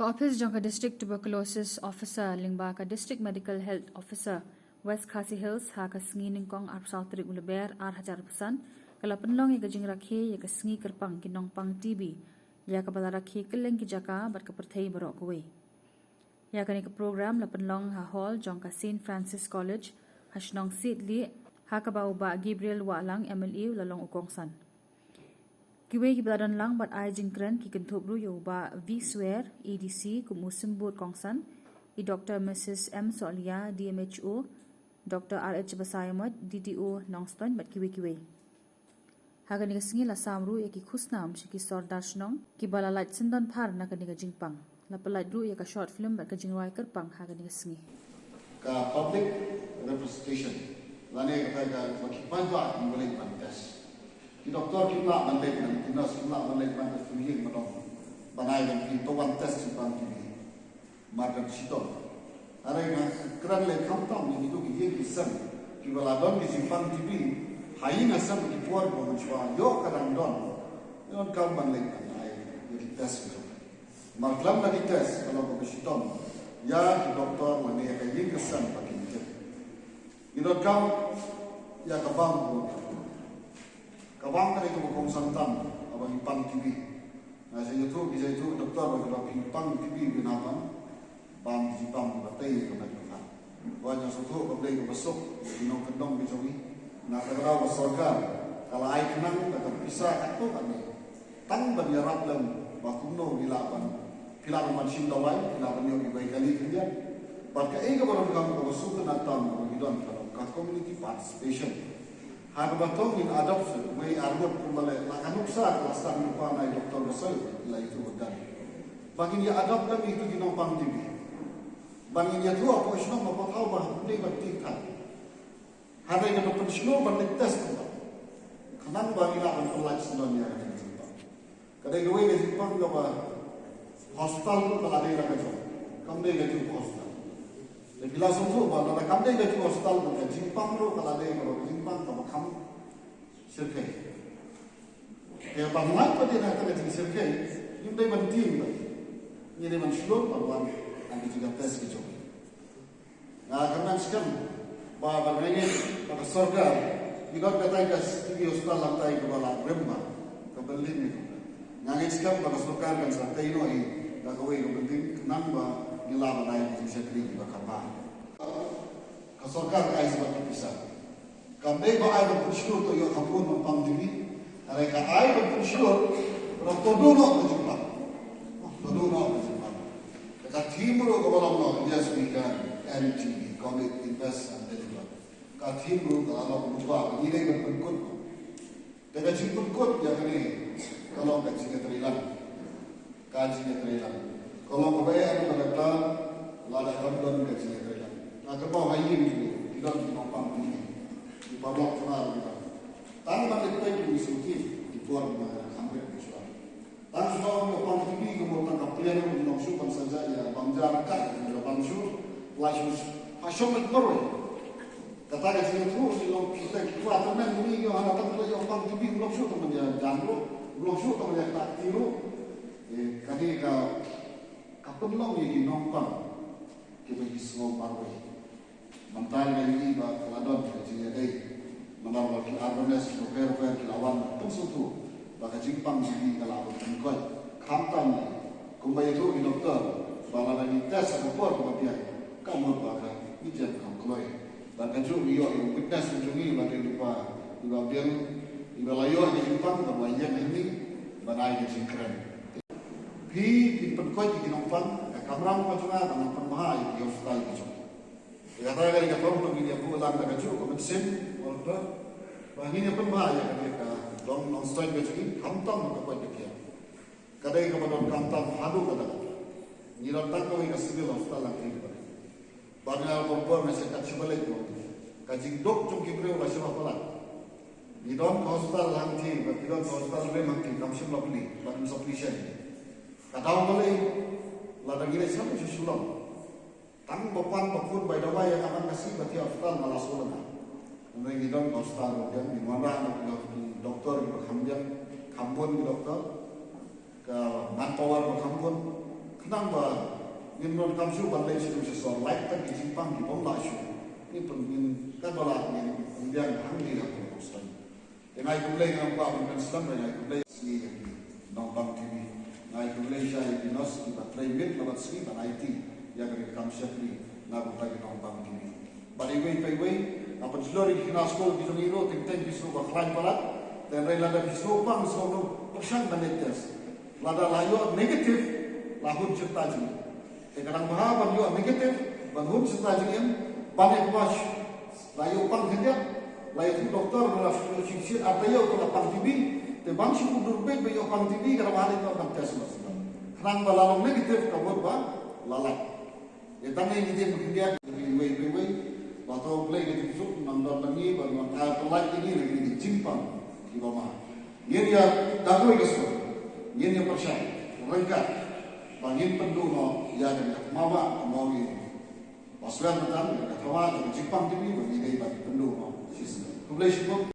Office jangka District Tuberculosis Officer lingba ka District Medical Health Officer West Khasi Hills ha ka sngi ningkong ar sautri uleber ar hajar pesan kala penlong ya gajing rakhe ya ka sngi kerpang kinong pang TB ya ka bala rakhe keleng ki jaka bat ka perthai barok kuwe ya ka ni ka program la penlong ha hall jangka St Francis College hasnong Sidli ha ka bau ba Gabriel Walang MLE lalong ukongsan Kiwe ki beladan lang bat ai jingkren ki kentobru yo ba V Swear EDC ku musim bot kongsan I Dr. Mrs. M Solia DMHO Dr. RH Basayamat DDO Nongston bat kiwe hagan ni singi la samru ya ki khusnam shi ki sor dashnong ki bala light sindon phar na kani ga jingpang la palait ru ya ka short film bat ka jingwai kerpang hagan ni singi ka public representation lane ka ka makipan ba ni boleh pantas Ki doktor kita mandek man, ki nurse kita mandek man ke fuhing madong. Banai dan ki towan test si bang ki markan siton. Arai na kran le kamtam ni itu ki ye ki sam ki baladon ki simpang TV hai na sam ki puar bo chwa yo kadang don. Yon kam mandek man ai ye test ki. Marklam na ki test kalau bo siton. Ya ki doktor mane ka ye ki sam pa ki ni. Ino kam ya ka bang bo Kawang kali itu bukong santan, abang ipang TV. Nah saya itu bisa itu doktor bagi ipang TV binapan, bang ipang batai kena juga. Banyak suatu kembali ke besok, minum kendong bicawi. Nah kalau sorga, kalau air kenang tetap bisa itu kan. Tang berjarak dalam waktu no bilapan, bilapan macam dawai, bilapan yang baik kali kerja. Pada ega baru kamu besok natang bagi don kalau community participation. Hak batong in adoption, may arbot kumale lakanuksa kelastan lupa na doktor besar la itu bedan. Bangin ya adopt kami itu ginong pang TV. Bangin ya dua po isno mapataw ba hindi magtikan. Haday na doktor isno bandegtas ko ba. Kanang bangin la kan pelaj sendon ya kan jumpa. Kadai gawai na jipang ga ba hostel kalade la kajo. Kamde ga ju hostel. Bila suatu ba na kamde ga ju hostel ko jipang ro kalade ko jimpang ka makam sirkai. Ya bangunan pada nak kena jadi sirkai, ini dah penting lah. Ini dah mensulur bahawa anda juga tes kecil. Nah kerana sekarang bahawa mereka pada surga, kita kata kas tinggi hospital lantai kepala remba ke Berlin itu. Nanti sekarang pada surga kan santai ini, dah kau ini penting kenapa nilai naik di sektor ini bakal ke surga kaya seperti bisa. Kami ba ay bersyukur to yung hapon ng pandemi, aray ka ay bersyukur, pero todo na jumpa. Todo na jumpa. Ka timro ko wala no, yes we can MTV, commit, invest and deliver. Ka timro ka ala jumpa, ini ay berpengkut. Teka jingpengkut ya kani kalau ka jingatrilan. Ka jingatrilan. Kalau ko bay ano kalata, lala kamdon ka jingatrilan. Na ka ba hayin kita ng pandemi. Di bawah kenal kita. Tanpa kita diskusi di luar sampai besar. Tanpa kita pandemi kemudian kapten yang mengusulkan saja ya bangsa kan dalam bangsa langsung pasang berperang. Kata dia terus kita teman ini yang anak teman yang pandemi langsung teman dia jangan langsung teman dia tak tiru. Kali kapten long yang nongpang kita semua baru. Mental yang iba keladon kecilnya day menawar ke arbones rover kelawan pensutu baka jimpang di kelawan koi kamtam kumbai itu di dokter bala lagi tes apa por dia kamu baka ijan kam koi baka ju iyo yang witness jungi baka lupa iba biang iba layor di jimpang bahwa yang ini banai di jingkren pi di penkoi di nompang kamram macuna tanam penmahai di hospital itu ya kata kali ka pom pagi dia pulang ka ju ko mesin order bangin ya pun bahaya ka dong non stop ka ju kamtam ka pa dia kadai ka badon kamtam hadu ka da ni ron tak ko ka sibil hospital lang ti ba bangna bo mesin ka chibale ko ka jing dok chung ki breu la siwa pala ni don hospital lang ti ba ti don hospital re mak ti kam sim lapli ba sufficient kadau bale la da gile sam ju sulam Tang bapan bakun by the way yang akan kasih bati hospital malas ulang. Kemudian kita hospital dan di mana doktor di Kambun di dokter ke manpower di Kambun kenang ba ngin non kam su ban lei su so like ta ki jimpang ki bom la su ni pun ngin ka bala ngin biang hang ni ha ko stan e ngai ku lei ngam ba ban slam ngai ku lei si nong bang tv ngai ku lei sai di nos ki ba private la bat si ban IT ya ga kam shapri na ko ta ki nong bang tv ba dei wei pai wei apa jlori ki na skol ki ni ro ting ting ki su ba khlain pala dan rei la da ki so pang so no persan banetes lada layo negatif lahun cerita ji kadang maha yo negatif banhun cerita ji em banek was layo pang hendak layo doktor la fisiologi atayo ko pang tibi te bang su kudur be yo pang tibi kada mahal itu pang tes mas kadang balalong negatif kabut ba lalak ya tangi ni dia mungkin dia wei waktu play ni su nandor tangi ba mata pelak ini lagi di jimpang di bawah ini ya dagoi kesu ini percaya mereka bangin penduno ya dengan mama mau ini pasal macam kata wah Jepang tu ni bagi dia penduno sisi population